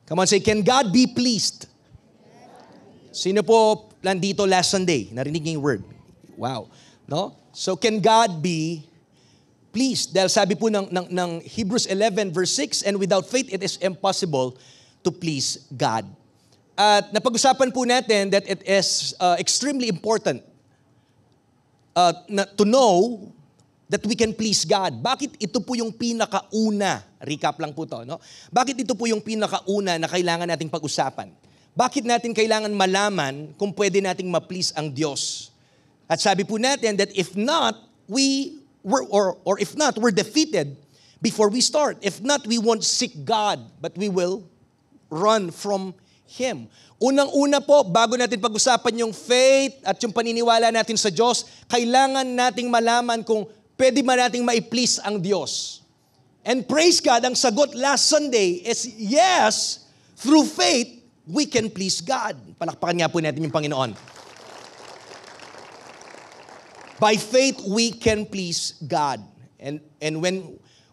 Come on, say, can God be pleased? Sino po nandito last Sunday? Narinig niyo yung word. Wow. No? So, can God be pleased? Dahil sabi po ng Hebrews 11 verse 6, and without faith, it is impossible to please God. At napag-usapan po natin that it is extremely important to know that we can please God. Bakit ito po yung pinakauna? Recap lang po to, no? Bakit ito po yung pinakauna na kailangan nating pag-usapan? Bakit natin kailangan malaman kung pwede nating ma-please ang Diyos? At sabi po natin that if not, we're defeated before we start. If not, we won't seek God, but we will run from Him. Unang-una po, bago natin pag-usapan yung faith at yung paniniwala natin sa Diyos, kailangan nating malaman kung pwede ba nating ma-please ang Diyos. And praise God, ang sagot last Sunday is yes, through faith, we can please God. Palakpakan nga po natin yung Panginoon. By faith, we can please God. And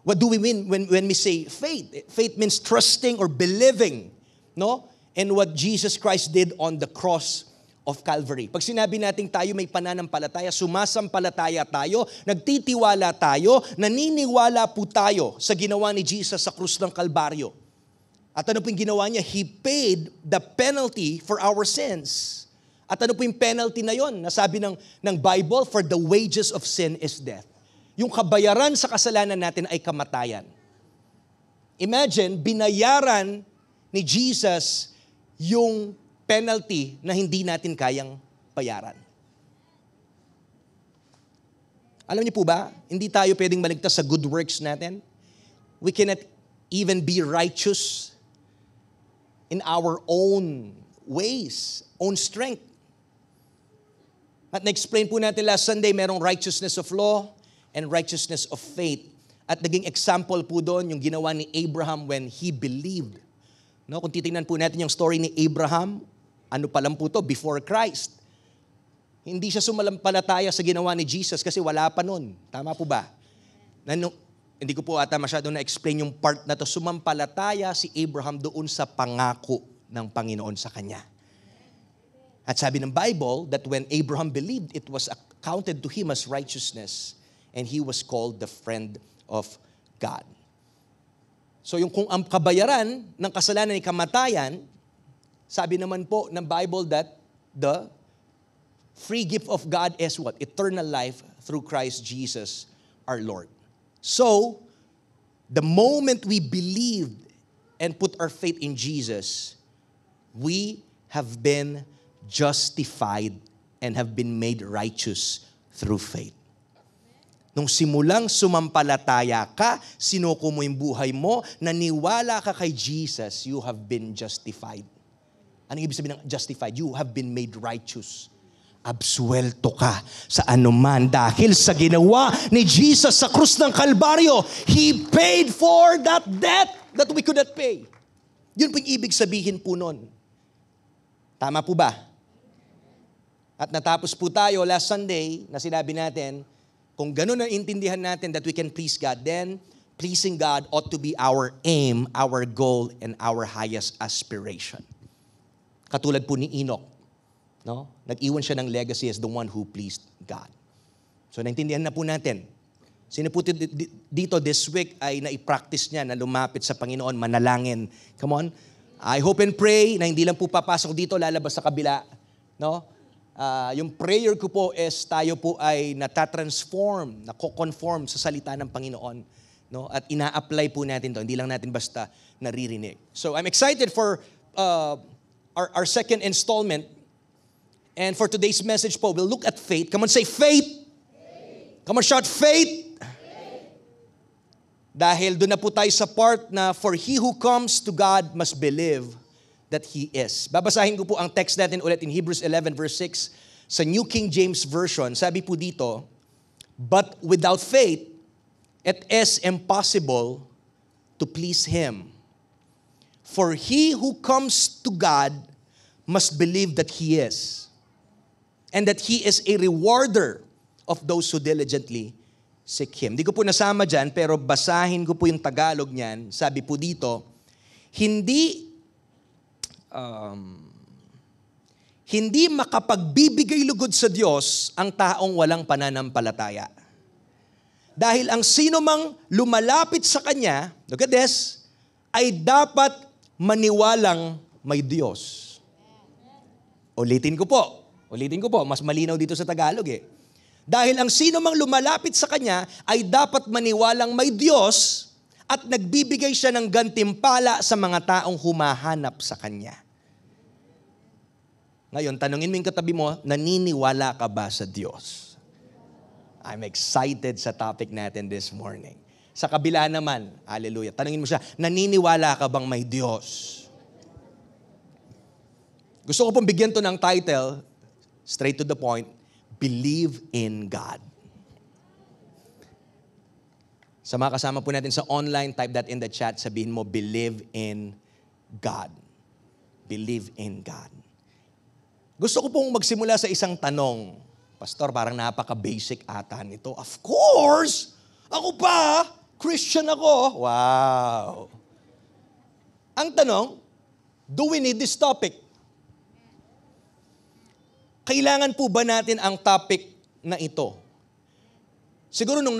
what do we mean when we say faith? Faith means trusting or believing, no? And what Jesus Christ did on the cross of Calvary. Pag sinabi natin tayo may pananampalataya, sumasampalataya tayo, nagtitiwala tayo, naniniwala po tayo sa ginawa ni Jesus sa krus ng Kalbaryo. At ano po yung ginawa niya? He paid the penalty for our sins. At ano po yung penalty na yon? Nasabi ng Bible, for the wages of sin is death. Yung kabayaran sa kasalanan natin ay kamatayan. Imagine, binayaran ni Jesus yung penalty na hindi natin kayang bayaran. Alam niyo po ba, hindi tayo pwedeng maligtas sa good works natin. We cannot even be righteous in our own ways, own strength. At na-explain po natin last Sunday, merong righteousness of law and righteousness of faith. At naging example po doon yung ginawa ni Abraham when he believed. No, kung titingnan po natin yung story ni Abraham, ano pa lang po to, before Christ. Hindi siya sumalampalataya sa ginawa ni Jesus kasi wala pa nun. Tama po ba? Hindi ko po ata masyado na-explain yung part na to. Sumampalataya si Abraham doon sa pangako ng Panginoon sa kanya. At sabi ng Bible that when Abraham believed, it was accounted to him as righteousness and he was called the friend of God. So yung kung ang kabayaran ng kasalanan ay kamatayan, sabi naman po ng Bible that the free gift of God is what? Eternal life through Christ Jesus our Lord. So, the moment we believed and put our faith in Jesus, we have been justified and have been made righteous through faith. Nung simulang sumampalataya ka, sinuko mo yung buhay mo, naniwala ka kay Jesus, you have been justified. Anong ibig sabihin ng justified? You have been made righteous. Absuelto ka sa anuman dahil sa ginawa ni Jesus sa krus ng Kalbaryo. He paid for that debt that we could not pay. Yun po yung ibig sabihin po nun. Tama po ba? At natapos po tayo last Sunday na sinabi natin, kung ganun na intindihan natin that we can please God, then pleasing God ought to be our aim, our goal, and our highest aspiration. Katulad po ni Enoch, no? Nag-iwan siya ng legacy as the one who pleased God. So naintindihan na po natin. Sino po dito this week ay naipractice niya na lumapit sa Panginoon, manalangin. Come on. I hope and pray na hindi lang po papasok dito, lalabas sa kabila. No? Yung prayer ko po is tayo po ay natatransform, nako-conform sa salita ng Panginoon. No? At ina-apply po natin to. Hindi lang natin basta naririnig. So I'm excited for our second installment. And for today's message po, we'll look at faith. Come on, say faith. Faith. Come on, shout faith. Faith. Dahil doon na po tayo sa part na for he who comes to God must believe that He is. Babasahin ko po ang text natin ulit in Hebrews 11 verse 6 sa New King James Version. Sabi po dito, but without faith, it is impossible to please Him. For he who comes to God must believe that He is, and that He is a rewarder of those who diligently seek Him. Di ko po nasama dyan, pero basahin ko po yung Tagalog niyan. Sabi po dito, hindi hindi makapagbibigay lugod sa Diyos ang taong walang pananampalataya. Dahil ang sino mang lumalapit sa Kanya, look at this, ay dapat maniwalang may Diyos. Ulitin ko po, mas malinaw dito sa Tagalog eh. Dahil ang sino mang lumalapit sa Kanya ay dapat maniwalang may Diyos at nagbibigay siya ng gantimpala sa mga taong humahanap sa Kanya. Ngayon, tanungin mo yung katabi mo, naniniwala ka ba sa Diyos? I'm excited sa topic natin this morning. Sa kabila naman, hallelujah, tanungin mo siya, naniniwala ka bang may Diyos? Gusto ko pong bigyan to ng title, straight to the point, Believe in God. Sa mga kasama po natin sa online, type that in the chat, sabihin mo, believe in God. Believe in God. Gusto ko pong magsimula sa isang tanong. Pastor, parang napaka-basic ata nito. Of course! Ako pa! Christian ako! Wow! Ang tanong, do we need this topic? Kailangan po ba natin ang topic na ito? Siguro nung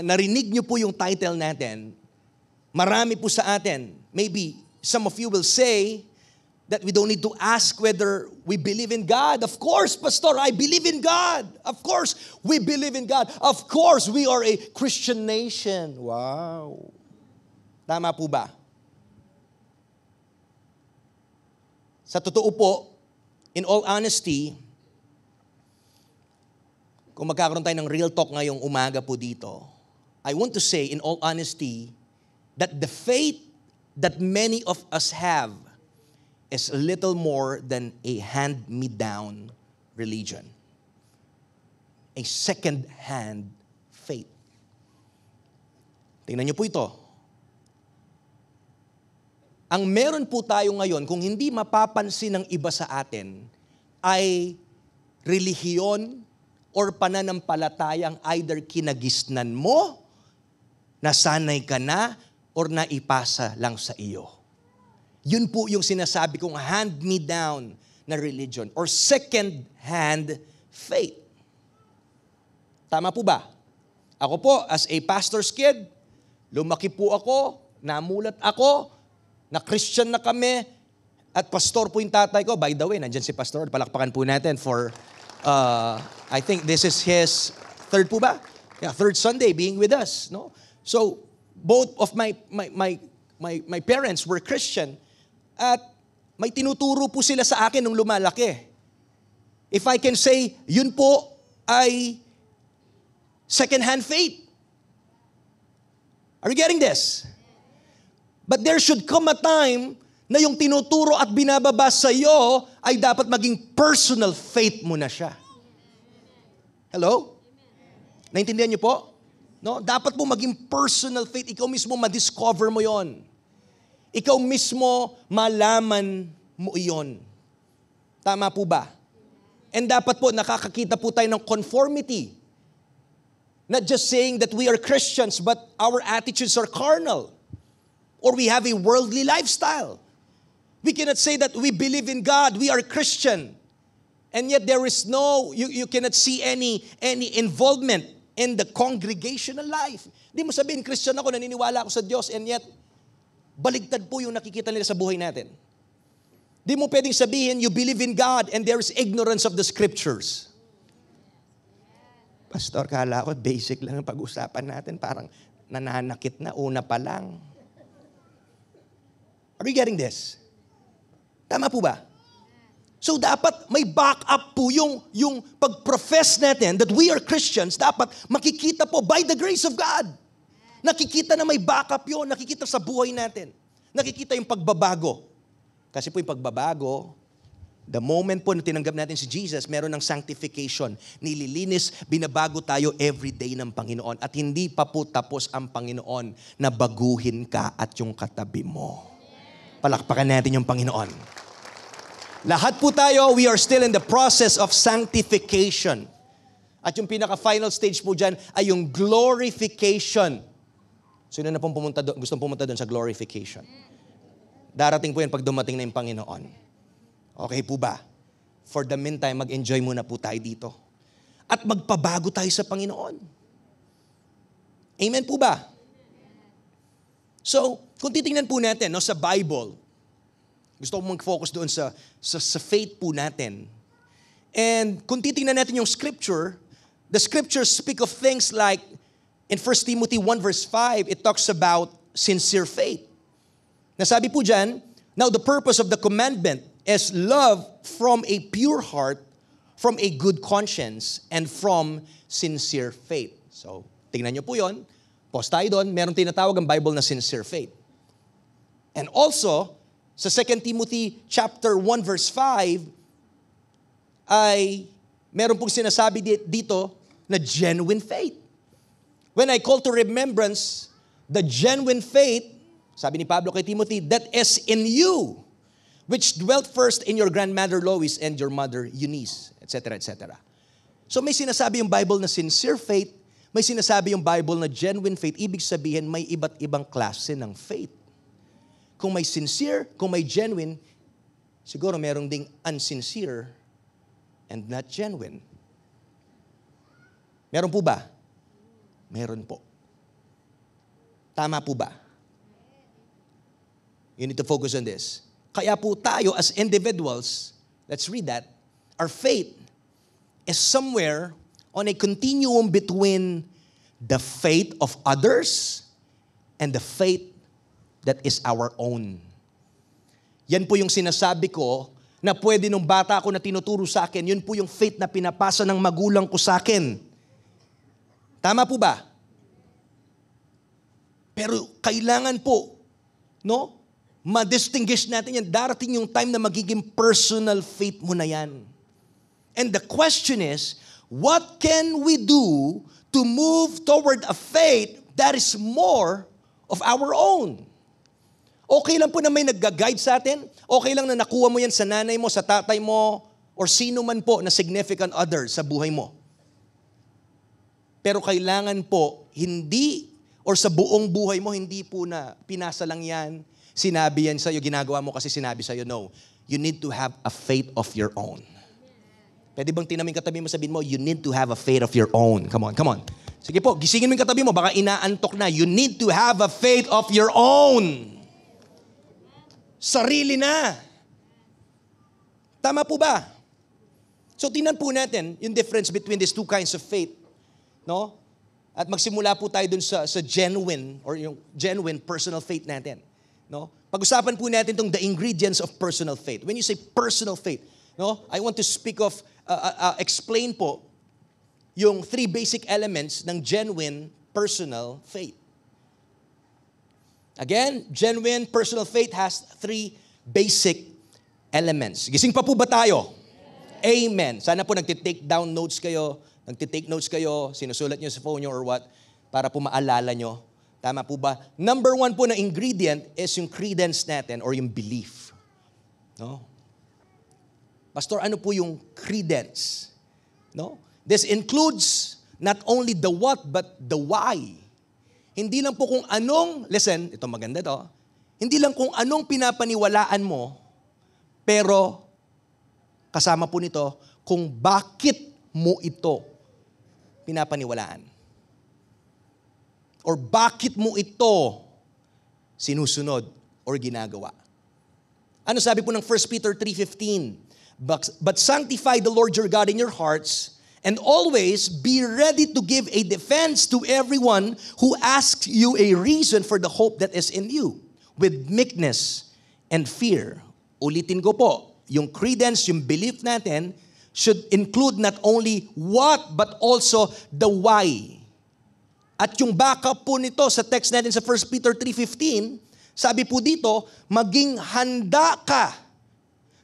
narinig niyo po yung title natin, marami po sa atin, maybe some of you will say that we don't need to ask whether we believe in God. Of course, Pastor, I believe in God. Of course, we believe in God. Of course, we are a Christian nation. Wow. Tama po ba? Sa totoo po, in all honesty, kung magkakaroon tayo ng real talk ngayong umaga po dito, I want to say, in all honesty, that the faith that many of us have is little more than a hand-me-down religion. A second-hand faith. Tingnan niyo po ito. Ang meron po tayo ngayon, kung hindi mapapansin ng iba sa atin, ay relihiyon or pananampalatayang either kinagisnan mo, nasanay ka na, or naipasa lang sa iyo. Yun po yung sinasabi kong hand-me-down na religion or second-hand faith. Tama po ba? Ako po, as a pastor's kid, lumaki po ako, namulat ako, na Christian na kami, at pastor po yung tatay ko. By the way, nandyan si pastor, palakpakan po natin for, I think this is his third po ba? Yeah, third Sunday being with us. No? So, both of my parents were Christian, at may tinuturo po sila sa akin nung lumalaki. If I can say, yun po ay second-hand faith. Are you getting this? But there should come a time na yung tinuturo at binababa sa iyo ay dapat maging personal faith mo na siya. Hello? Naintindihan niyo po? No? Dapat mo maging personal faith. Ikaw mismo ma-discover mo yon. Ikaw mismo malaman mo iyon. Tama po ba? And dapat po nakakakita po tayo ng conformity. Not just saying that we are Christians, but our attitudes are carnal. Or we have a worldly lifestyle. We cannot say that we believe in God, we are Christian. And yet there is no, you cannot see any involvement in the congregational life. Hindi mo sabihin, Christian ako, naniniwala ako sa Diyos, and yet, baligtad po yung nakikita nila sa buhay natin. Di mo pwedeng sabihin, you believe in God and there is ignorance of the scriptures. Pastor, kala ko basic lang ang pag-usapan natin. Parang nananakit na, una pa lang. Are you getting this? Tama po ba? So dapat may backup po yung pag-profess natin that we are Christians. Dapat makikita po by the grace of God. Nakikita na may backup yun. Nakikita sa buhay natin. Nakikita yung pagbabago. Kasi po yung pagbabago, the moment po na tinanggap natin si Jesus, meron ng sanctification. Nililinis, binabago tayo every day ng Panginoon. At hindi pa po tapos ang Panginoon na baguhin ka at yung katabi mo. Palakpakan natin yung Panginoon. Lahat po tayo, we are still in the process of sanctification. At yung pinaka-final stage po dyan ay yung glorification. Sino na pong gustong pumunta doon sa glorification? Darating po yan pag dumating na yung Panginoon. Okay po ba? For the meantime, mag-enjoy muna po tayo dito. At magpabago tayo sa Panginoon. Amen po ba? So, kung titingnan po natin sa Bible, gusto ko mag-focus doon sa faith po natin. And kung titingnan natin yung scripture, the scriptures speak of things like, in 1 Timothy 1 verse 5, it talks about sincere faith. Nasabi po dyan, now the purpose of the commandment is love from a pure heart, from a good conscience, and from sincere faith. So, tingnan nyo po yun. Pause tayo doon. Meron tinatawag ang Bible na sincere faith. And also, sa 2 Timothy chapter 1 verse 5, ay meron pong sinasabi dito na genuine faith. When I call to remembrance the genuine faith, sabi ni Pablo kay Timothy, that is in you, which dwelt first in your grandmother Lois and your mother Eunice, etc., etc. So may sinasabi yung Bible na sincere faith, may sinasabi yung Bible na genuine faith. Ibig sabihin, may iba't ibang klase ng faith. Kung may sincere, kung may genuine, siguro merong ding unsincere and not genuine. Meron po ba? Meron po. Tama po ba? You need to focus on this. Kaya po tayo as individuals, let's read that, our faith is somewhere on a continuum between the faith of others and the faith that is our own. Yan po yung sinasabi ko na pwede nung bata ako na tinuturo sa akin, yun po yung faith na pinapasa ng magulang ko sa akin. Tama po ba? Pero kailangan po, ma-distinguish natin yan. Darating yung time na magiging personal faith mo na yan. And the question is, what can we do to move toward a faith that is more of our own? Okay lang po na may nagga-guide sa atin. Okay lang na nakuha mo yan sa nanay mo, sa tatay mo, or sino man po na significant other sa buhay mo. Pero kailangan po, hindi, or sa buong buhay mo, hindi po na pinasa lang yan, sinabi yan sa'yo, ginagawa mo kasi sinabi sa'yo. No. You need to have a faith of your own. Pwede bang tinamin katabi mo, sabihin mo, you need to have a faith of your own. Come on, come on. Sige po, gisingin mo yung katabi mo, baka inaantok na. You need to have a faith of your own. Sarili na. Tama po ba? So, tingnan po natin yung difference between these two kinds of faith. No? At magsimula po tayo dun sa genuine or yung genuine personal faith natin. No? Pag-usapan po natin itong the ingredients of personal faith. When you say personal faith, I want to speak of, explain po yung three basic elements ng genuine personal faith. Again, genuine personal faith has three basic elements. Gising pa po ba tayo? Amen. Sana po nagtitake notes kayo, sinusulat nyo sa phone nyo or what, para po maalala nyo. Tama po ba? Number one po na ingredient is yung credence natin or yung belief. No? Pastor, ano po yung credence? No? This includes not only the what, but the why. Hindi lang po kung anong, listen, ito maganda to, hindi lang kung anong pinapaniwalaan mo, pero kasama po nito kung bakit mo ito pinapaniwalaan. Or bakit mo ito sinusunod or ginagawa. Ano sabi po ng 1 Peter 3:15? But sanctify the Lord your God in your hearts, and always be ready to give a defense to everyone who asks you a reason for the hope that is in you, with meekness and fear. Ulitin ko po, yung credence, yung belief natin, should include not only what, but also the why. At yung backup po nito sa text natin sa 1 Peter 3:15, sabi po dito, maging handa ka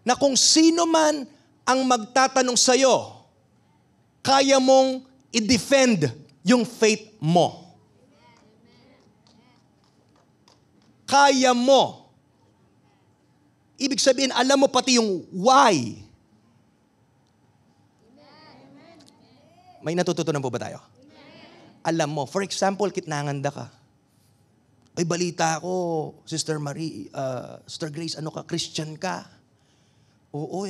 na kung sino man ang magtatanong sa'yo, kaya mong i-defend yung faith mo. Kaya mo. Ibig sabihin, alam mo pati yung why. May natututunan po ba tayo? Alam mo. For example, kitnanganda ka. Ay, balita ko, Sister Marie, Sister Grace, ano ka, Christian ka? Oo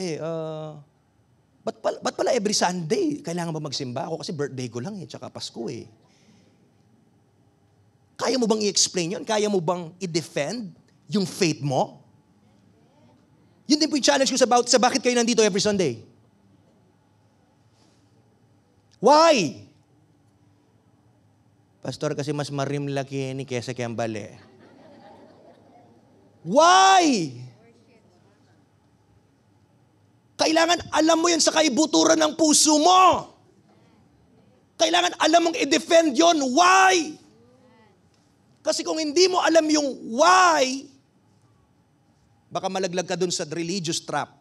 ba't pala every Sunday, kailangan ba magsimba ako? Kasi birthday ko lang tsaka Pasko Kaya mo bang i-explain yun? Kaya mo bang i-defend yung faith mo? Yun din po yung challenge ko sa bakit kayo nandito every Sunday. Why? Pastor, kasi mas marimlaki ni kesa kembale. Why? Kailangan alam mo yan sa kaibuturan ng puso mo. Kailangan alam mong i-defend yon. Why? Kasi kung hindi mo alam yung why, baka malaglag ka doon sa religious trap.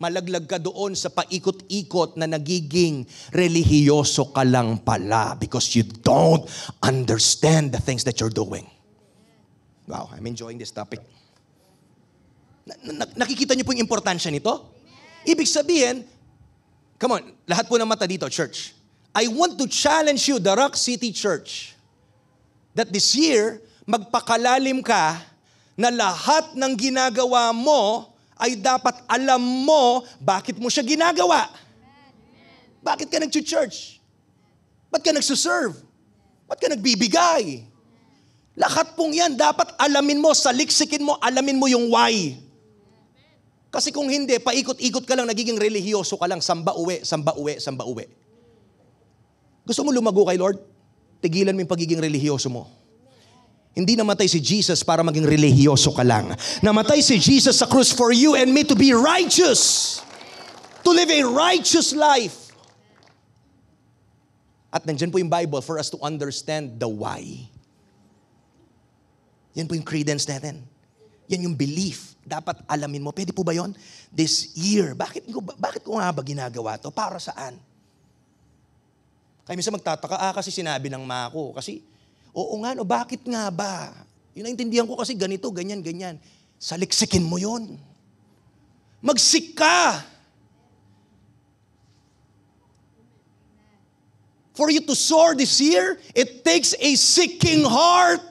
Malaglag ka doon sa paikot-ikot na nagiging relihiyoso ka lang pala because you don't understand the things that you're doing. Wow, I'm enjoying this topic. Nakikita niyo po yung importansya nito? Ibig sabihin, come on, lahat po ng mata dito, church. I want to challenge you, the Rock City Church, that this year, magpakalalim ka na lahat ng ginagawa mo ay dapat alam mo bakit mo siya ginagawa. Bakit ka nag-church? Ba't ka nagsuserve? Ba't ka nagbibigay? Lahat pong yan, dapat alamin mo, saliksikin mo, alamin mo yung why. Kasi kung hindi, paikot-ikot ka lang, nagiging relihiyoso ka lang, samba uwi, samba uwi, samba uwi. Gusto mo lumago kay Lord? Tigilan mo yung pagiging relihiyoso mo. Hindi namatay si Jesus para maging relihiyoso ka lang. Namatay si Jesus sa krus for you and me to be righteous. To live a righteous life. At nandyan po yung Bible for us to understand the why. Yan po yung credence natin. Yan yung belief. Dapat alamin mo. Pwede po ba yon? This year. Bakit ko nga ba ginagawa to? Para saan? Kaya minsan magtataka, kasi sinabi ng ma ko. Kasi, oo nga, no, bakit nga ba? Yun naintindihan ko kasi ganito, ganyan, ganyan. Saliksikin mo yun. Magsik ka. For you to soar this year, it takes a seeking heart.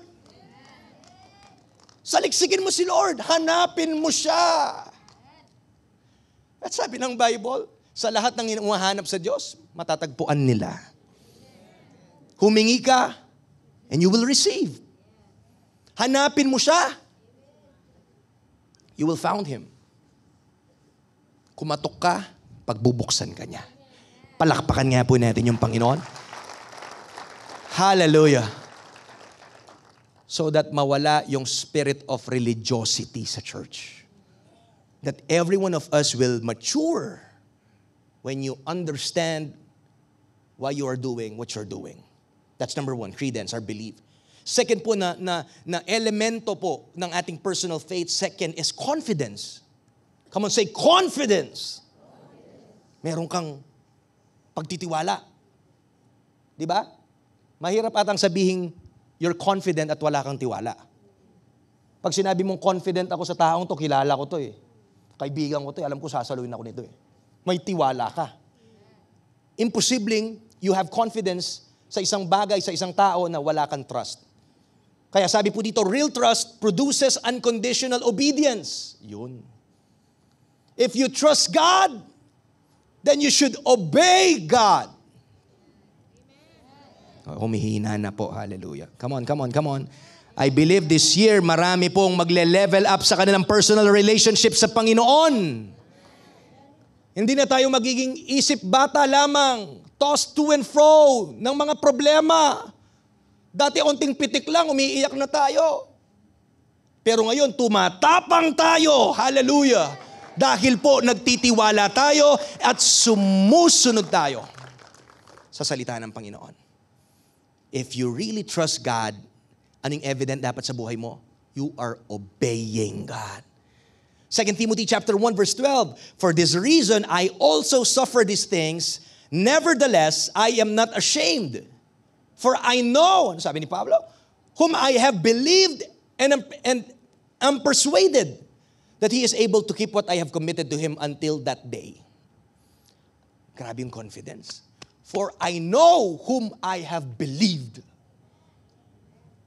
Saliksikin mo si Lord. Hanapin mo siya. At sabi ng Bible, sa lahat ng umahanap sa Diyos, matatagpuan nila. Humingi ka, and you will receive. Hanapin mo siya, you will found Him. Kumatok ka, pagbubuksan ka niya. Palakpakan nga po natin yung Panginoon. Hallelujah. So that mawala yung spirit of religiosity sa church. That every one of us will mature when you understand why you are doing what you're doing. That's number one, credence, our belief. Second po na elemento po ng ating personal faith, second is confidence. Come on, say confidence. Meron kang pagtitiwala. Di ba? Mahirap atang sabihin, you're confident at wala kang tiwala. Pag sinabi mong confident ako sa taong to, kilala ko to Kaibigan ko to alam ko sasaluhin ako nito May tiwala ka. Imposibleng you have confidence sa isang bagay, sa isang tao na wala kang trust. Kaya sabi po dito, real trust produces unconditional obedience. Yun. If you trust God, then you should obey God. Humihina na po. Hallelujah. Come on. I believe this year, marami pong magle-level up sa kanilang personal relationship sa Panginoon. Hindi na tayo magiging isip bata lamang, tossed to and fro ng mga problema. Dati onting pitik lang, umiiyak na tayo. Pero ngayon, tumatapang tayo. Hallelujah. Dahil po nagtitiwala tayo at sumusunod tayo sa salita ng Panginoon. If you really trust God, anong evident dapat sa buhay mo? You are obeying God. 2 Timothy chapter 1 verse 12, for this reason I also suffer these things, nevertheless I am not ashamed. For I know, ano sabi ni Pablo? Whom I have believed and am persuaded that He is able to keep what I have committed to Him until that day. Grabe yung confidence. For I know whom I have believed.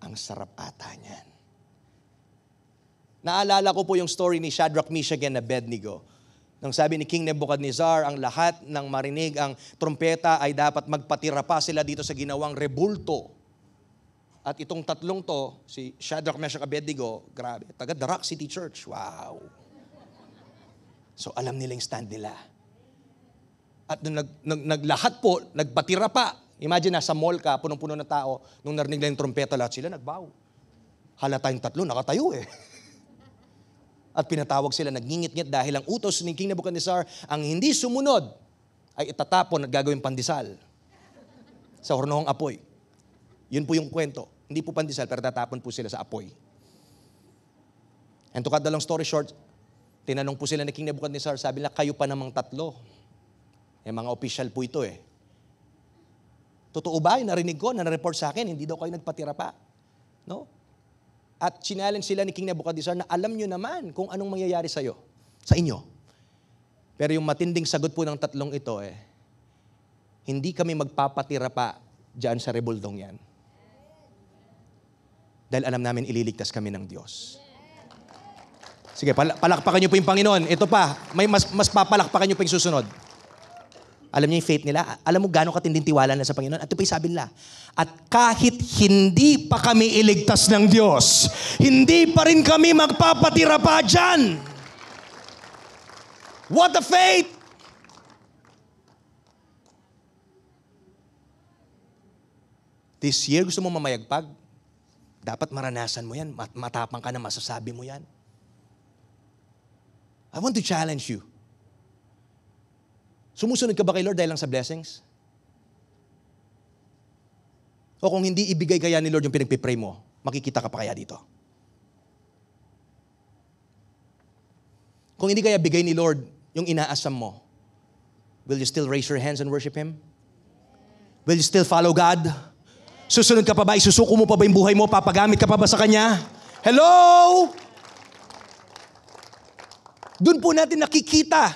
Ang sarap ata niyan. Naalala ko po yung story ni Shadrach, Meshach, and Abednego. Nang sabi ni King Nebuchadnezzar, ang lahat ng marinig ang trompeta ay dapat magpatira pa sila dito sa ginawang rebulto. At itong tatlong to, si Shadrach, Meshach, Abednego, grabe, taga The Rock City Church. Wow. So alam nila yung stand nila. At nung naglahat po, nagpatira pa. Imagine, nasa mall ka, punong-puno ng tao, nung narinig nila yung trompeta, lahat sila nagbow. Halata yung tatlo, nakatayo eh. At pinatawag sila, nagngingit-ngit dahil ang utos ni King Nebuchadnezzar, ang hindi sumunod ay itatapon at gagawing pandesal sa hornohong apoy. Yun po yung kwento. Hindi po pandesal, pero tatapon po sila sa apoy. And to cut the long story short, tinanong po sila ni King Nebuchadnezzar, sabi nila, kayo pa namang tatlo. Mga official po ito eh. Totoo ba yung narinig ko, na-report sa akin, hindi daw kayo nagpatira pa? No? At challenge sila ni King Nebuchadnezzar na alam nyo naman kung anong mangyayari sa inyo. Pero yung matinding sagot po ng tatlong ito hindi kami magpapatira pa dyan sa rebuldong yan. Dahil alam namin ililigtas kami ng Diyos. Sige, palakpakan nyo po yung Panginoon. Ito pa, may mas papalakpakan nyo po yung susunod. Alam niyo yung faith nila? Alam mo gano'ng katinding tiwala na sa Panginoon? At ito pa yung sabi nila, at kahit hindi pa kami iligtas ng Diyos, hindi pa rin kami magpapatira pa dyan. What a faith! This year, gusto mo mamayagpag? Dapat maranasan mo yan. Matapang ka na masasabi mo yan. I want to challenge you. Sumusunod ka ba kay Lord dahil lang sa blessings? O kung hindi ibigay kaya ni Lord yung pinagpipray mo, makikita ka pa kaya dito? Kung hindi kaya bigay ni Lord yung inaasam mo, will you still raise your hands and worship Him? Will you still follow God? Susunod ka pa ba? Isusuko mo pa ba yung buhay mo? Papagamit ka pa ba sa Kanya? Hello? Doon po natin nakikita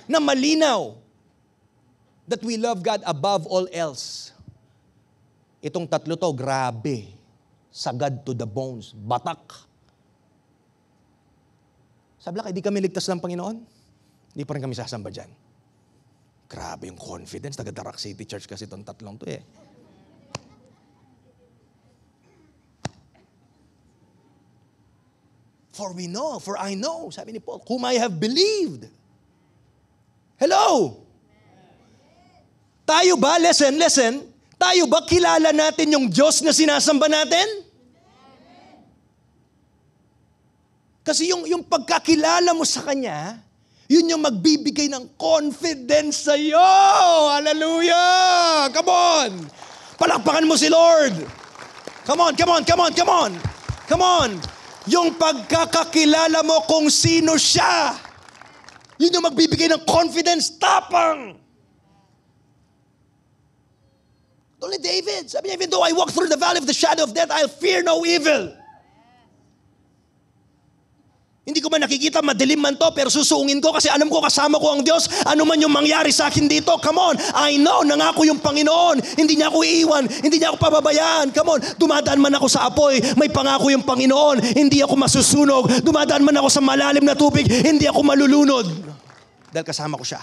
na malinaw that we love God above all else. Itong tatlo to, grabe. Sagad to the bones. Batak. Sabi lang, hindi kami ligtas ng Panginoon. Hindi pa rin kami sasamba dyan. Grabe yung confidence. Taga The Rock City Church kasi itong tatlong to eh. For I know, sabi ni Paul, whom I have believed. Hello? Tayo ba, listen, tayo ba kilala natin yung Diyos na sinasamba natin? Kasi yung pagkakilala mo sa Kanya, yun yung magbibigay ng confidence sa iyo. Hallelujah! Come on! Palakpakan mo si Lord! Come on! Yung pagkakakilala mo kung sino siya, yun yung magbibigay ng confidence, tapang! Only David. Sabi niya, even though I walk through the valley of the shadow of death, I'll fear no evil. Hindi ko man nakikita, madilim man to, pero susuungin ko kasi alam ko kasama ko ang Diyos. Ano man yung mangyari sa akin dito, come on. I know, nangako yung Panginoon. Hindi niya ako iiwan, hindi niya ako pababayaan. Come on, dumadaan man ako sa apoy, may pangako yung Panginoon. Hindi ako masusunog. Dumadaan man ako sa malalim na tubig, hindi ako malulunod. Dahil kasama ko siya.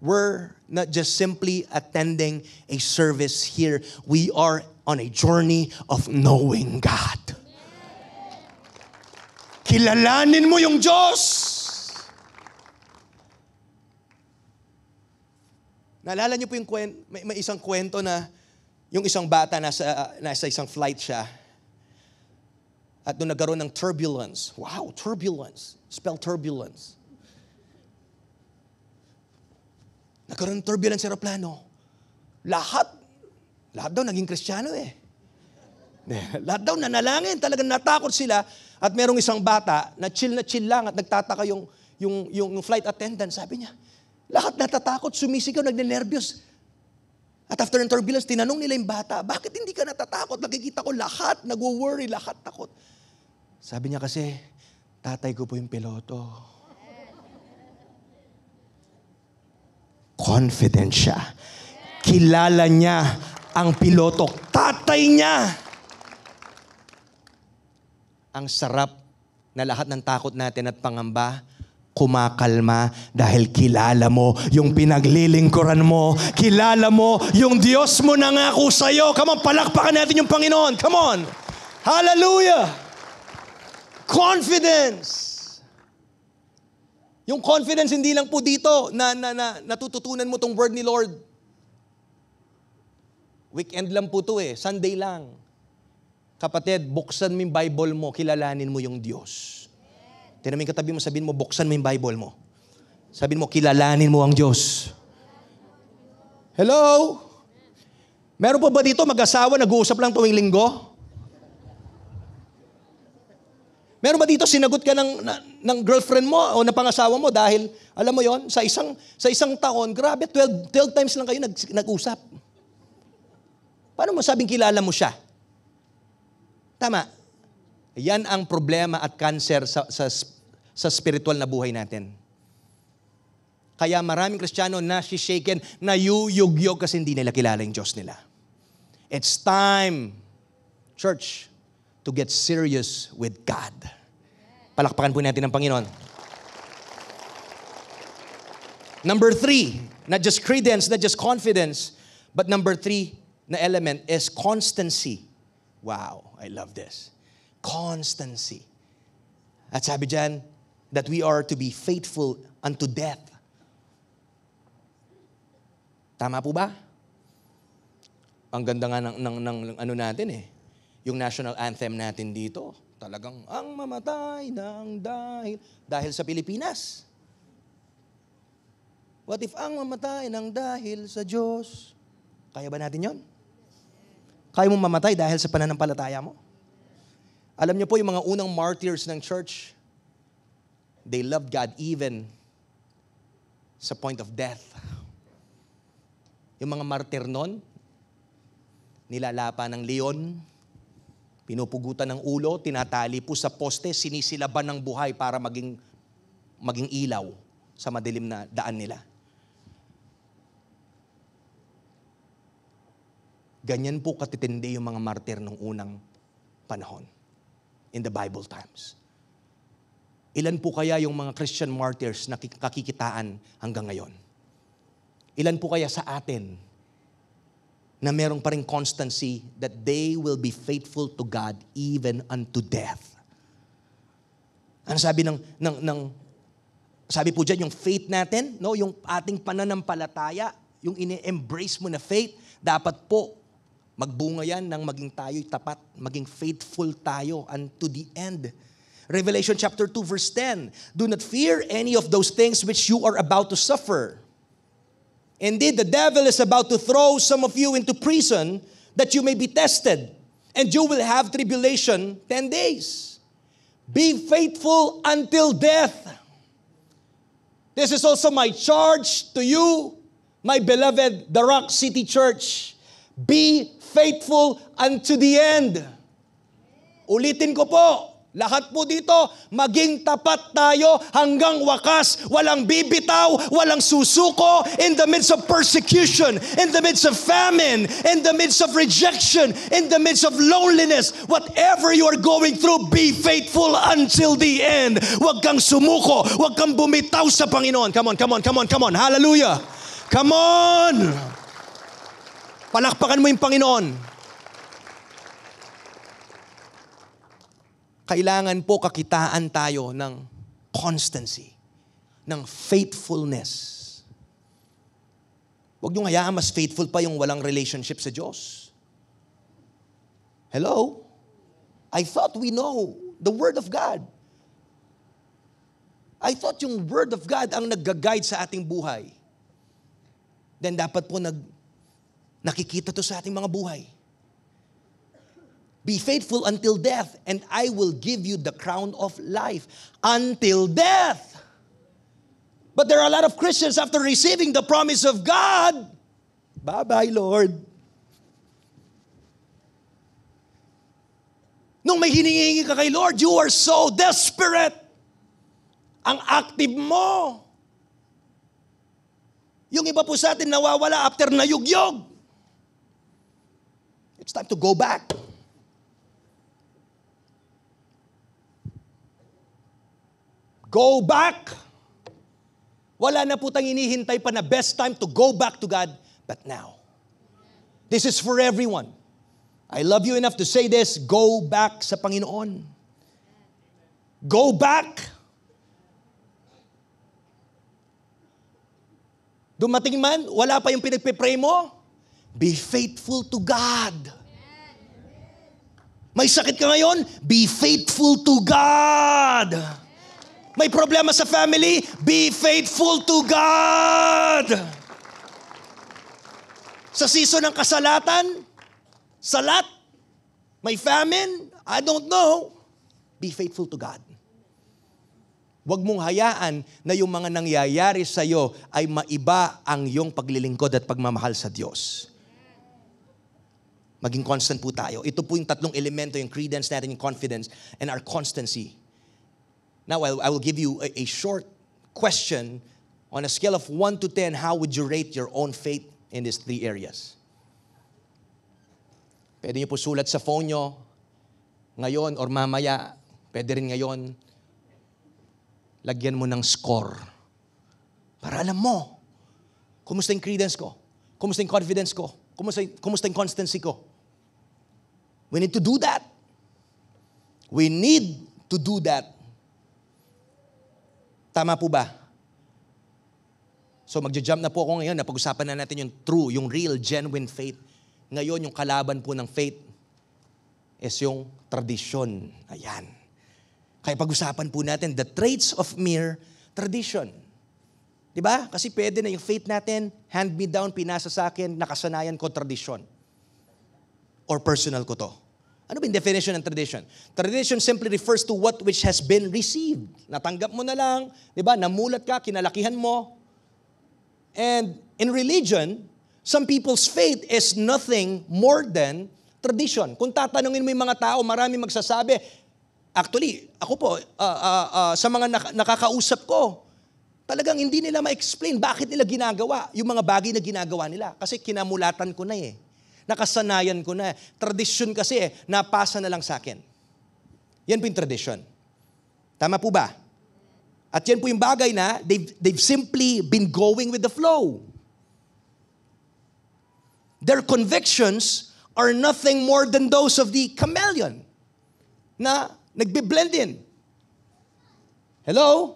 We're not just simply attending a service here. We are on a journey of knowing God. Kilalanin mo yung Diyos. Naalala niyo po yung may isang kwento na yung isang bata nasa isang flight siya. At doon nagkaroon ng turbulence. Wow, turbulence. Spell turbulence. Nagkaroon ng turbulence sa aeroplano. Lahat daw naging Kristiyano eh. Lahat daw nanalangin, talagang natakot sila. At merong isang bata na chill lang at nagtataka yung flight attendant. Sabi niya, lahat natatakot, sumisigaw, nagne-nervyos. At after ng turbulence, tinanong nila yung bata, bakit hindi ka natatakot? Nakikita ko lahat, nagwo-worry, lahat takot. Sabi niya kasi, tatay ko po yung piloto. Confident siya. Kilala niya Ang piloto, tatay niya. Ang sarap na lahat ng takot natin at pangamba, kumakalma dahil kilala mo yung pinaglilingkuran mo. Kilala mo yung Diyos mo nangako sa'yo. Come on, palakpakan natin yung Panginoon. Come on. Hallelujah. Confidence. Yung confidence hindi lang po dito na natututunan mo tong word ni Lord. Weekend lang po to Sunday lang. Kapatid, buksan mo yung Bible mo, kilalanin mo yung Diyos. Tingnan mo yung katabi mo, sabihin mo, buksan mo yung Bible mo. Sabihin mo, kilalanin mo ang Diyos. Hello? Meron po ba dito mag-asawa, nag-uusap lang tuwing linggo? Meron ba dito sinagot ka ng girlfriend mo o na pangasawa mo dahil, alam mo yon, sa isang taon, grabe, 12 times lang kayo nag-usap. Paano mo sabing kilala mo siya? Tama. Yan ang problema at cancer sa spiritual na buhay natin. Kaya maraming Kristiyano na-shaken, nayuyugyog kasi hindi nila kilala yung Diyos nila. It's time, church, to get serious with God. Palakpakan po natin ang Panginoon. Number 3, not just credence, not just confidence, but number 3 na element is constancy. Wow, I love this. Constancy. At sabi dyan, that we are to be faithful unto death. Tama po ba? Ang ganda nga ng ano natin yung national anthem natin dito, talagang ang mamatay ng dahil sa Pilipinas. What if ang mamatay ng dahil sa Diyos? Kaya ba natin yon? Kaya mong mamatay dahil sa pananampalataya mo? Alam niyo po, yung mga unang martyrs ng church, they loved God even sa point of death. Yung mga martir nun, nilalapa ng leon, pinupugutan ng ulo, tinatali po sa poste, sinisilaban ng buhay para maging ilaw sa madilim na daan nila. Ganyan po katitindi yung mga martir ng unang panahon in the Bible times. Ilan po kaya yung mga Christian martyrs na kakikitaan hanggang ngayon? Ilan po kaya sa atin na merong pa ring constancy that they will be faithful to God even unto death? Ano sabi sabi po dyan, yung faith natin, no, yung ating pananampalataya, yung ini-embrace mo na faith, dapat po magbunga yan ng maging tayo'y tapat, maging faithful tayo unto the end. Revelation chapter 2 verse 10, do not fear any of those things which you are about to suffer. Indeed, the devil is about to throw some of you into prison that you may be tested, and you will have tribulation 10 days. Be faithful until death. This is also my charge to you, my beloved The Rock City Church. Be faithful unto the end. Ulitin ko po, lahat po dito, maging tapat tayo hanggang wakas. Walang bibitaw, walang susuko in the midst of persecution, in the midst of famine, in the midst of rejection, in the midst of loneliness. Whatever you are going through, be faithful until the end. Huwag kang sumuko, huwag kang bumitaw sa Panginoon. Come on, come on, come on, come on. Hallelujah. Come on. Palakpakan mo yung Panginoon. Kailangan po kakitaan tayo ng constancy, ng faithfulness. Huwag niyong hayaan mas faithful pa yung walang relationship sa Diyos. Hello? I thought we know the Word of God. I thought yung Word of God ang nag-guide sa ating buhay. Then dapat po nakikita to sa ating mga buhay. Be faithful until death, and I will give you the crown of life. Until death. But there are a lot of Christians after receiving the promise of God, bye-bye, Lord. Nung may hinihingi ka kay Lord, you are so desperate. Ang active mo. Yung iba po sa atin nawawala after nayugyog. It's time to go back. Go back. Wala na po tayong hinihintay pa na best time to go back to God, but now. This is for everyone. I love you enough to say this, go back sa Panginoon. Go back. Dumating man, wala pa yung pinagpipray mo, be faithful to God. May sakit ka ngayon, be faithful to God. May problema sa family, be faithful to God. Sa season ng kasalatan, salat, may famine, I don't know, be faithful to God. Huwag mong hayaan na yung mga nangyayari sa iyo ay maiba ang iyong paglilingkod at pagmamahal sa Diyos. Maging constant po tayo. Ito po yung tatlong elemento, yung credence natin, yung confidence, and our constancy. Now, I will give you a short question. On a scale of 1 to 10, how would you rate your own faith in these 3 areas? Pwede niyo po sulat sa phone niyo, ngayon or mamaya, pwede rin ngayon, lagyan mo ng score. Para alam mo, kumusta yung credence ko? Kumusta yung confidence ko? Kumusta yung constancy ko? We need to do that. We need to do that. Tama po ba? So magja-jump na po ako ngayon, napag-usapan na natin yung true, yung real, genuine faith. Ngayon, yung kalaban po ng faith is yung tradition. Ayan. Kaya pag-usapan po natin the traits of mere tradition. Diba? Kasi pwede na yung faith natin, hand me down, pinasa sa akin, nakasanayan ko tradition. Or personal ko to. Ano ba yung definition ng tradition? Tradition simply refers to what which has been received. Natanggap mo na lang, di ba? Namulat ka, kinalakihan mo. And in religion, some people's faith is nothing more than tradition. Kung tatanungin mo yung mga tao, marami magsasabi, actually, ako po, sa mga nakakausap ko, talagang hindi nila ma-explain bakit nila ginagawa yung mga bagay na ginagawa nila. Kasi kinamulatan ko na eh. Nakasanayan ko na. Tradisyon kasi napasa na lang sa akin. Yan po yung tradition. Tama po ba? At yan po yung bagay na they've simply been going with the flow. Their convictions are nothing more than those of the chameleon na nagbe-blend in. Hello?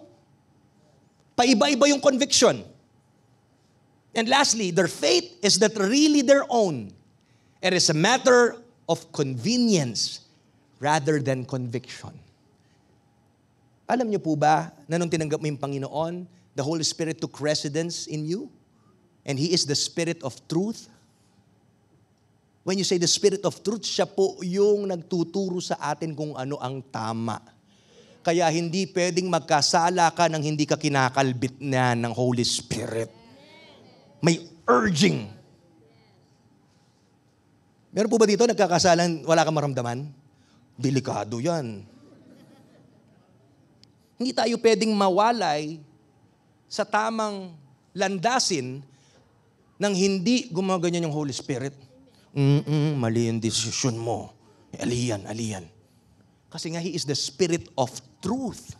Paiba-iba yung conviction. And lastly, their faith is not really their own. It is a matter of convenience rather than conviction. Alam niyo po ba na nung tinanggap mo yung Panginoon, the Holy Spirit took residence in you? And He is the Spirit of truth? When you say the Spirit of truth, siya po yung nagtuturo sa atin kung ano ang tama. Kaya hindi pwedeng magkasala ka nang hindi ka kinakalbit na ng Holy Spirit. May urging. Meron po ba dito nagkakasalan, wala kang maramdaman? Delikado yan. Hindi tayo pwedeng mawalay sa tamang landasin nang hindi gumaganyan yung Holy Spirit. Mali yung desisyon mo. Aliyan. Kasi nga, He is the Spirit of truth.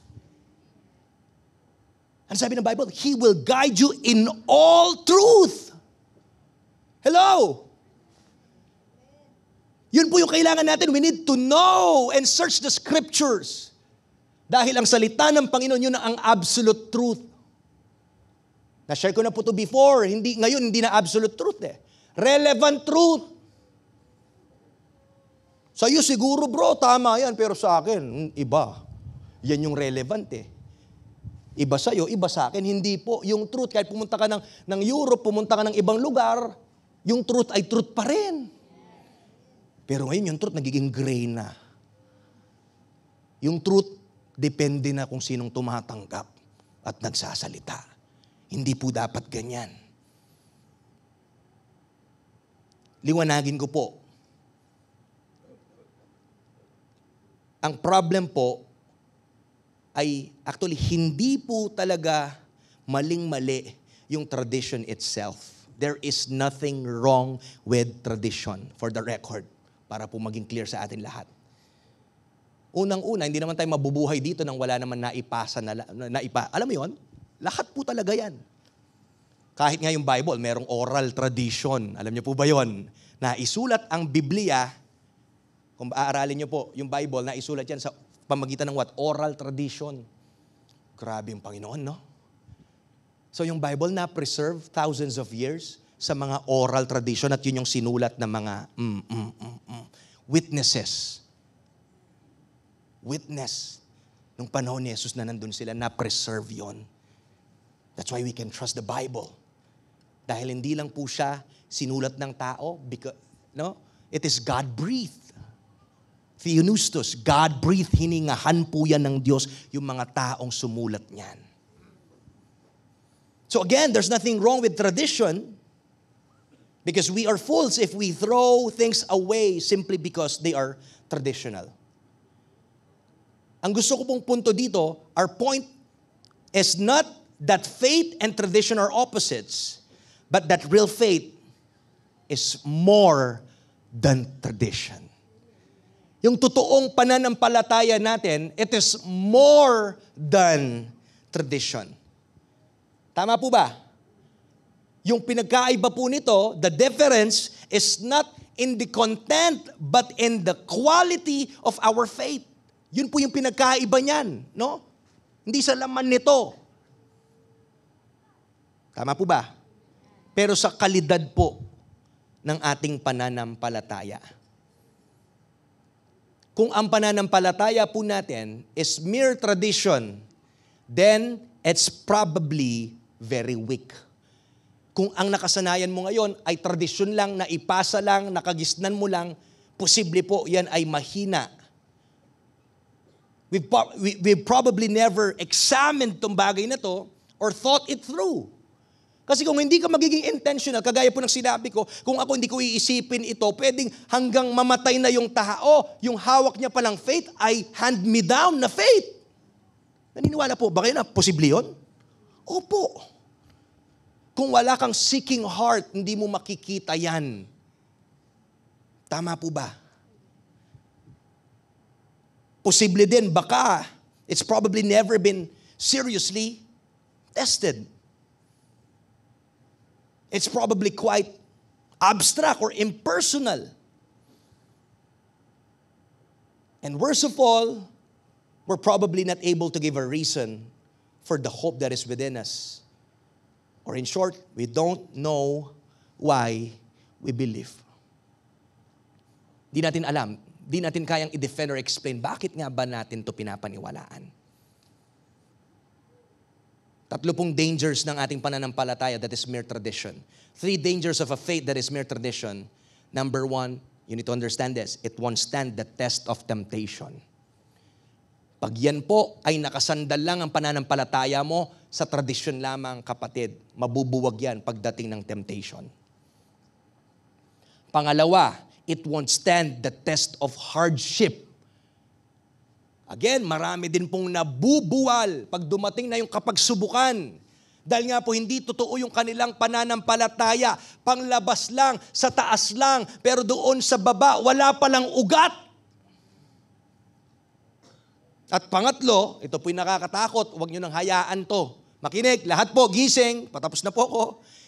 Ano sabi ng Bible? He will guide you in all truth. Hello? Yun po yung kailangan natin. We need to know and search the scriptures. Dahil ang salita ng Panginoon, yun ang absolute truth. Na-share ko na po to before. Ngayon, hindi na absolute truth eh. Relevant truth. Sa iyo siguro bro, tama yan. Pero sa akin, iba. Yan yung relevant eh. Iba sa iyo, iba sa akin. Hindi po. Yung truth, kahit pumunta ka ng Europe, pumunta ka ng ibang lugar, yung truth ay truth pa rin. Pero ngayon, yung truth nagiging gray na. Yung truth, depende na kung sinong tumatanggap at nagsasalita. Hindi po dapat ganyan. Liwanagin ko po. Ang problem po ay actually hindi po talaga maling-mali yung tradition itself. There is nothing wrong with tradition, for the record. para po maging clear sa atin lahat. Unang-una, hindi naman tayo mabubuhay dito nang wala naman naipasa alam mo yon? Lahat po talaga yan. Kahit nga yung Bible, merong oral tradition. Alam niyo po ba yon? Na isulat ang Biblia, kung aaralin niyo po, yung Bible, na isulat yan sa pamagitan ng what? Oral tradition. Grabe yung Panginoon, no? So yung Bible na preserve thousands of years sa mga oral tradition at yun yung sinulat ng mga witnesses. Witness. Nung panahon ni Jesus na nandun sila, na-preserve yon. That's why we can trust the Bible. Dahil hindi lang po siya sinulat ng tao, because, no? It is God-breathed. Theopneustos, God-breathed, hiningahan po yan ng Diyos yung mga taong sumulat niyan. So again, there's nothing wrong with tradition because we are fools if we throw things away simply because they are traditional. Ang gusto ko pong punto dito, our point is not that faith and tradition are opposites, but that real faith is more than tradition. Yung totoong pananampalataya natin, it is more than tradition. Tama po ba? Yung pinagkaiba po nito, the difference is not in the content, but in the quality of our faith. Yun po yung pinagkaiba niyan, no? Hindi sa laman nito. Tama po ba? Pero sa kalidad po ng ating pananampalataya. Kung ang pananampalataya po natin is mere tradition, then it's probably very weak. Kung ang nakasanayan mo ngayon ay tradisyon lang, naipasa lang, nakagisnan mo lang, posible po yan ay mahina. We've probably never examined tong bagay na to or thought it through. Kasi kung hindi ka magiging intentional, kagaya po ng sinabi ko, kung ako hindi ko iisipin ito, pwedeng hanggang mamatay na yung tao, yung hawak niya palang faith ay hand-me-down na faith. Naniniwala po, ba kayo na posible yun? Opo. Kung wala kang seeking heart, hindi mo makikita yan. Tama po ba? Posible din, baka, it's probably never been seriously tested. It's probably quite abstract or impersonal. And worst of all, we're probably not able to give a reason for the hope that is within us. Or in short, we don't know why we believe. Di natin alam, di natin kayang i-defend or explain bakit nga ba natin to pinapaniwalaan. Tatlo pong dangers ng ating pananampalataya that is mere tradition. 3 dangers of a faith that is mere tradition. Number 1, you need to understand this, it won't stand the test of temptation. Pag yan po ay nakasandal lang ang pananampalataya mo sa tradisyon lamang, kapatid, mabubuwag yan pagdating ng temptation. Pangalawa, it won't stand the test of hardship. Again, marami din pong nabubuwal pag dumating na yung kapagsubukan. Dahil nga po hindi totoo yung kanilang pananampalataya. Panglabas lang, sa taas lang, pero doon sa baba, wala palang ugat. At pangatlo, ito po'y nakakatakot, huwag nyo nang hayaan to. Makinig, lahat po, gising, patapos na po ako.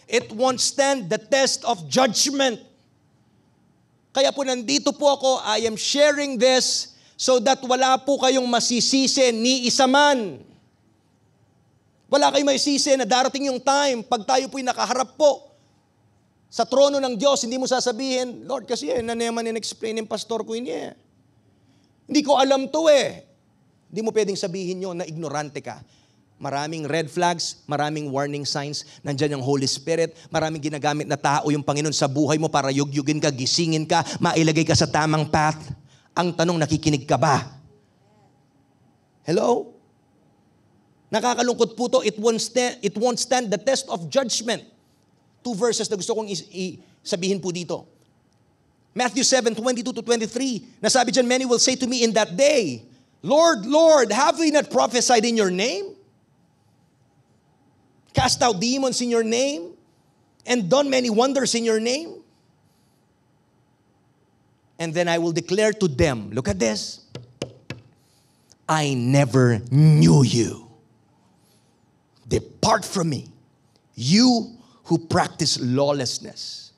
It won't stand the test of judgment. Kaya po nandito po ako, I am sharing this so that wala po kayong masisisi ni isa man. Wala kayong masisisi na darating yung time, pag tayo po'y nakaharap po sa trono ng Diyos, hindi mo sasabihin, Lord, kasi na naman in-explain ng pastor ko niya. Hindi ko alam to eh. Hindi mo pwedeng sabihin nyo na ignorante ka. Maraming red flags, maraming warning signs, nandyan yung Holy Spirit, maraming ginagamit na tao yung Panginoon sa buhay mo para yugyugin ka, gisingin ka, mailagay ka sa tamang path. Ang tanong, nakikinig ka ba? Hello? Nakakalungkot po to, it won't stand the test of judgment. 2 verses na gusto kong sabihin po dito. Matthew 7:22-23, nasabi dyan, many will say to me in that day, Lord, Lord, have we not prophesied in your name? Cast out demons in your name? And done many wonders in your name? And then I will declare to them, look at this, I never knew you. Depart from me, you who practice lawlessness.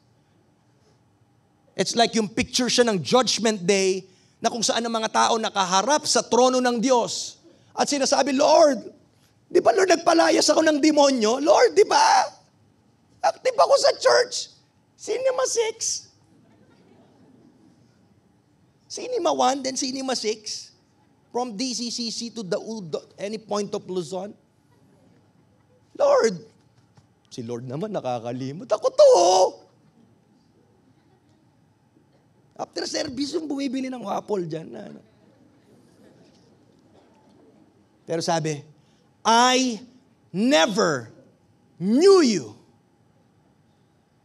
It's like yung picture siya ng judgment day na kung saan ang mga tao nakaharap sa trono ng Diyos. At sinasabi, Lord, di ba Lord nagpalayas ako ng demonyo? Lord, di ba? Active ako sa church. Cinema 6. Cinema 1, then Cinema 6. From DCCC to the any point of Luzon. Lord, si Lord naman nakakalimot. Ako to. After service, yung bumibili ng apple dyan. Pero sabi, I never knew you.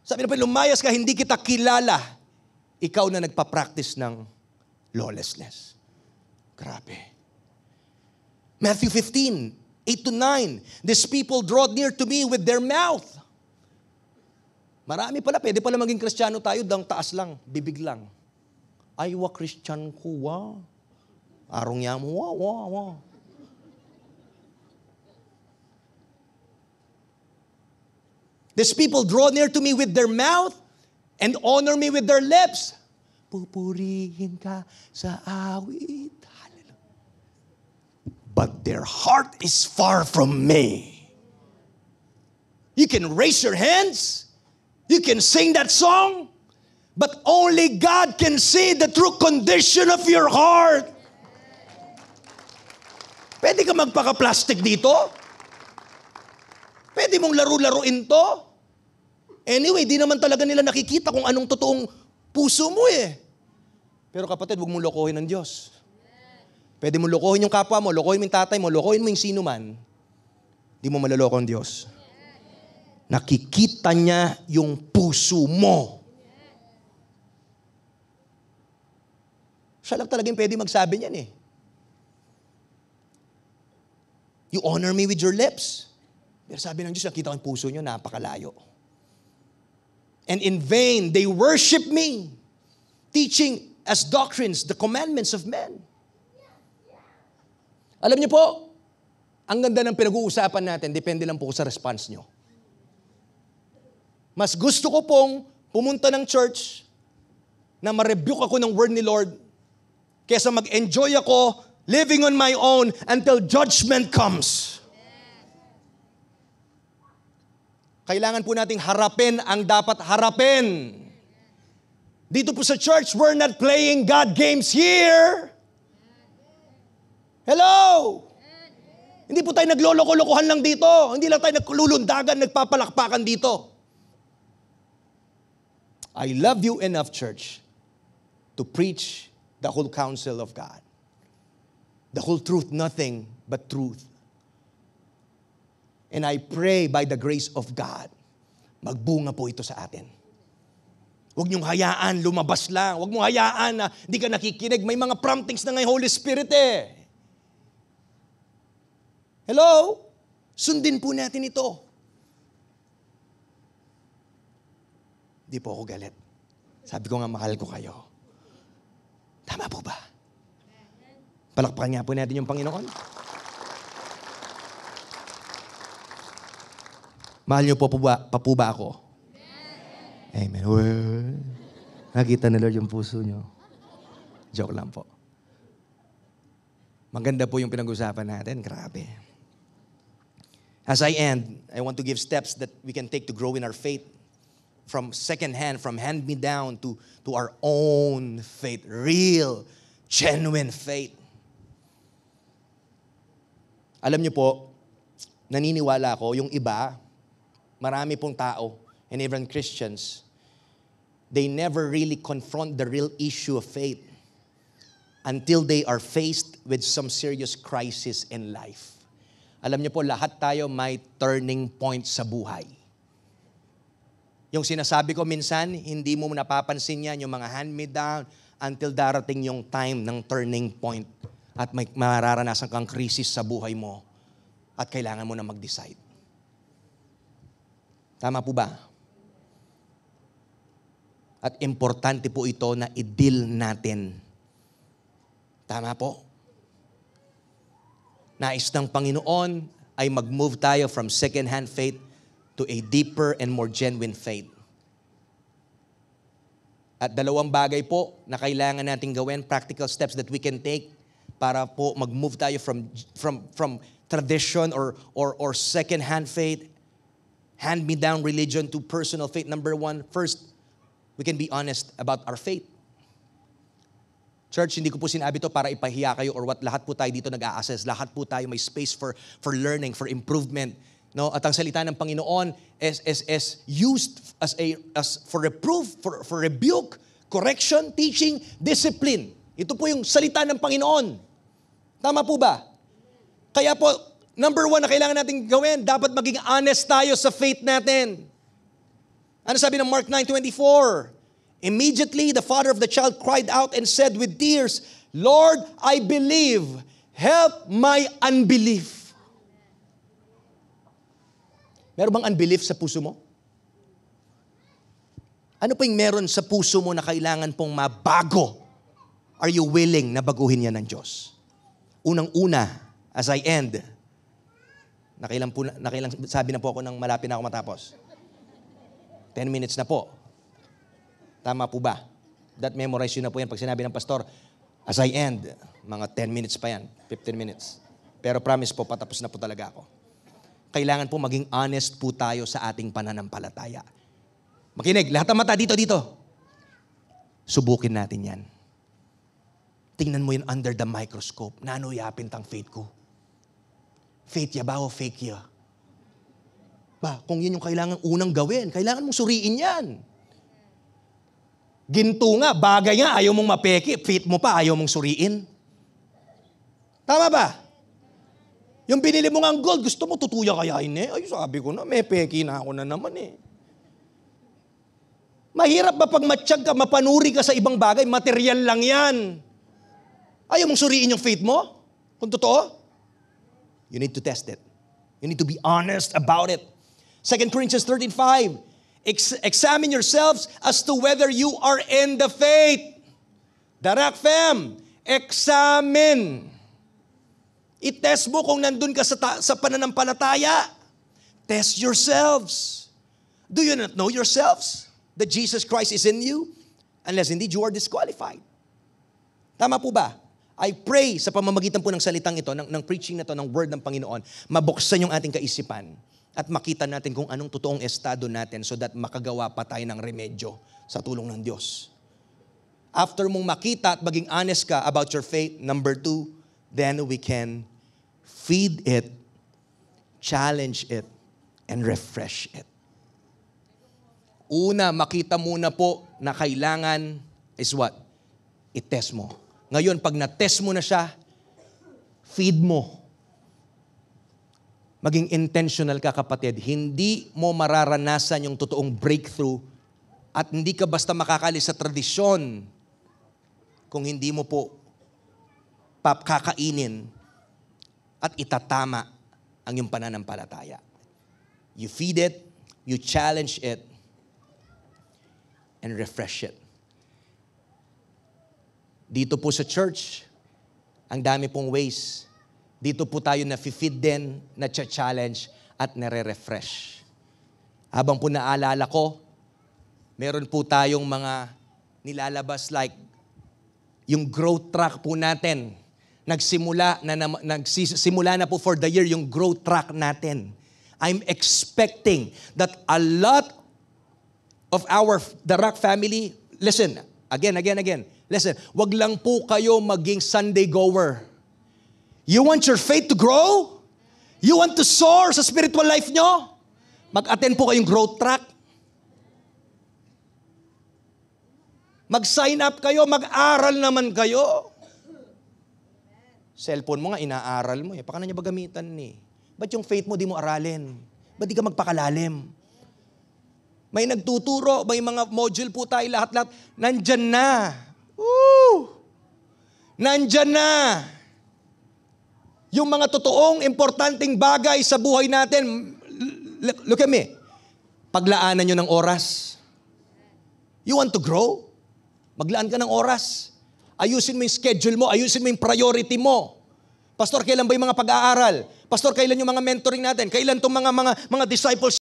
Sabi na pa, lumayas ka, hindi kita kilala. Ikaw na nagpa-practice ng lawlessness. Grabe. Matthew 15, 8-9. These people draw near to me with their mouth. Marami pala, pwede pala maging Kristiyano tayo, dang taas lang, bibig lang. Ay, wa Christian ko, wa. Arong niya mo, wa. These people draw near to me with their mouth and honor me with their lips. Pupurihin ka sa awit. Hallelujah. But their heart is far from me. You can raise your hands. You can sing that song. But only God can see the true condition of your heart. Pwede ka magpaka-plastic dito? Pwede mong laro-laruin to? Anyway, di naman talaga nila nakikita kung anong totoong puso mo eh. Pero kapatid, huwag mong lokohin ng Diyos. Pwede mo lokohin yung kapwa mo, lokohin mo yung tatay mo, lokohin mo yung sino man. Di mo malaloko ang Diyos. Nakikita niya yung puso mo. Siya lang talagang pwede magsabi niyan eh. You honor me with your lips. Pero sabi ng Diyos, nakita ko yung puso niyo, napakalayo. And in vain, they worship me, teaching as doctrines the commandments of men. Alam niyo po, ang ganda ng pinag-uusapan natin, depende lang po sa response niyo. Mas gusto ko pong pumunta ng church na ma-rebuke ako ng word ni Lord kesa mag-enjoy ako living on my own until judgment comes. Kailangan po nating harapin ang dapat harapin. Dito po sa church, we're not playing God games here. Hello? Hindi po tayo nagloloko-lokohan lang dito. Hindi lang tayo naglulundagan, nagpapalakpakan dito. I love you enough, church, to preach the whole counsel of God. The whole truth, nothing but truth. And I pray by the grace of God, magbunga po ito sa atin. Huwag niyong hayaan, lumabas lang. Huwag mong hayaan na hindi ka nakikinig. May mga promptings na ng Holy Spirit eh. Hello? Sundin po natin ito. Di po ako galit. Sabi ko nga, mahal ko kayo. Tama po ba? Palakpakan nga po natin yung Panginoon. Mahal niyo po ba ako? Amen. Well, nakita na Lord yung puso niyo. Joke lang po. Maganda po yung pinag-usapan natin. Grabe. As I end, I want to give steps that we can take to grow in our faith. From second hand, from hand-me-down to our own faith. Real, genuine faith. Alam niyo po, naniniwala ako, yung iba, marami pong tao, and even Christians, they never really confront the real issue of faith until they are faced with some serious crisis in life. Alam niyo po, lahat tayo may turning point sa buhay. Yung sinasabi ko minsan, hindi mo napapansin yan, yung mga hand-me-down, until darating yung time ng turning point at may mararanasan kang krisis sa buhay mo at kailangan mo na mag-decide. Tama po ba? At importante po ito na i-deal natin. Tama po? Nais ng Panginoon ay mag-move tayo from second-hand faith to a deeper and more genuine faith. At dalawang bagay po na kailangan nating gawin, practical steps that we can take para po mag-move tayo from tradition or second-hand faith, hand-me-down religion to personal faith. Number one, first, we can be honest about our faith. Church, hindi ko po sinabi to para ipahiya kayo or what. Lahat po tayo dito nag-a-assess. Lahat po tayo may space for learning, for improvement. No? At ang salita ng Panginoon is used as for reproof, for rebuke, correction, teaching, discipline. Ito po yung salita ng Panginoon. Tama po ba? Kaya po, number one na kailangan natin gawin, dapat maging honest tayo sa faith natin. Ano sabi ng Mark 9:24? Immediately, the father of the child cried out and said with tears, Lord, I believe. Help my unbelief. Meron bang unbelief sa puso mo? Ano pa yung meron sa puso mo na kailangan pong mabago? Are you willing na baguhin yan ng Diyos? Unang-una, as I end, nakailang sabi na po ako nang malapit na ako matapos. 10 minutes na po. Tama po ba? That memorize yun na po yan pag sinabi ng pastor, as I end, mga 10 minutes pa yan, 15 minutes. Pero promise po, patapos na po talaga ako. Kailangan po maging honest po tayo sa ating pananampalataya. Makinig, lahat ng mata dito. Subukin natin yan. Tingnan mo yun under the microscope. Nano yapin tang faith ko? Faith ya ba o fake ya? Ba, kung yun yung kailangan unang gawin, kailangan mong suriin yan. Ginto nga, bagay nga, ayaw mong mapeki. Faith mo pa, ayaw mong suriin. Tama ba? Yung binili mo nga ang gold, gusto mo tutuya kayain eh. Ay, sabi ko na, may peki na ako na naman eh. Mahirap ba pag matsyag ka, mapanuri ka sa ibang bagay, material lang yan. Ayaw mong suriin yung faith mo? Kung totoo? You need to test it. You need to be honest about it. 2 Corinthians 13:5. Examine yourselves as to whether you are in the faith. Darak fam, examine. I-test mo kung nandun ka sa pananampalataya. Test yourselves. Do you not know yourselves that Jesus Christ is in you? Unless indeed you are disqualified. Tama po ba? I pray sa pamamagitan po ng salitang ito, ng preaching na ito, ng word ng Panginoon, mabuksan yung ating kaisipan at makita natin kung anong totoong estado natin so that makagawa pa tayo ng remedyo sa tulong ng Diyos. After mong makita at maging honest ka about your faith, number 2, then we can feed it, challenge it, and refresh it. Una, makita muna po na kailangan is what? I-test mo. Ngayon, pag na-test mo na siya, feed mo. Maging intentional ka, kapatid. Hindi mo mararanasan yung totoong breakthrough at hindi ka basta makakalis sa tradisyon kung hindi mo po kakainin at itatama ang iyong pananampalataya. You feed it, you challenge it, and refresh it. Dito po sa church, ang dami pong ways. Dito po tayo na-feed din, na-challenge, at nare-refresh. Habang po naalala ko, meron po tayong mga nilalabas like yung growth track po natin. Nagsimula na po for the year yung growth track natin. I'm expecting that a lot of the Rock family, listen, again. Listen, wag lang po kayo maging Sunday goer. You want your faith to grow? You want to soar sa spiritual life nyo? Mag-attend po kayong growth track. Mag-sign up kayo, mag-aral naman kayo. Cellphone mo nga, inaaral mo eh. Paano niya ba gamitan eh? Ba't yung faith mo di mo aralin? Ba't di ka magpakalalim? May nagtuturo, may mga module po tayo, lahat-lahat. Nandyan na. Woo! Nandyan na. Yung mga totoong importanteng bagay sa buhay natin, look at me, paglaanan nyo ng oras. You want to grow? Maglaan ka ng oras. Ayusin mo yung schedule mo. Ayusin mo yung priority mo. Pastor, kailan ba yung mga pag-aaral? Pastor, kailan yung mga mentoring natin? Kailan itong mga disciples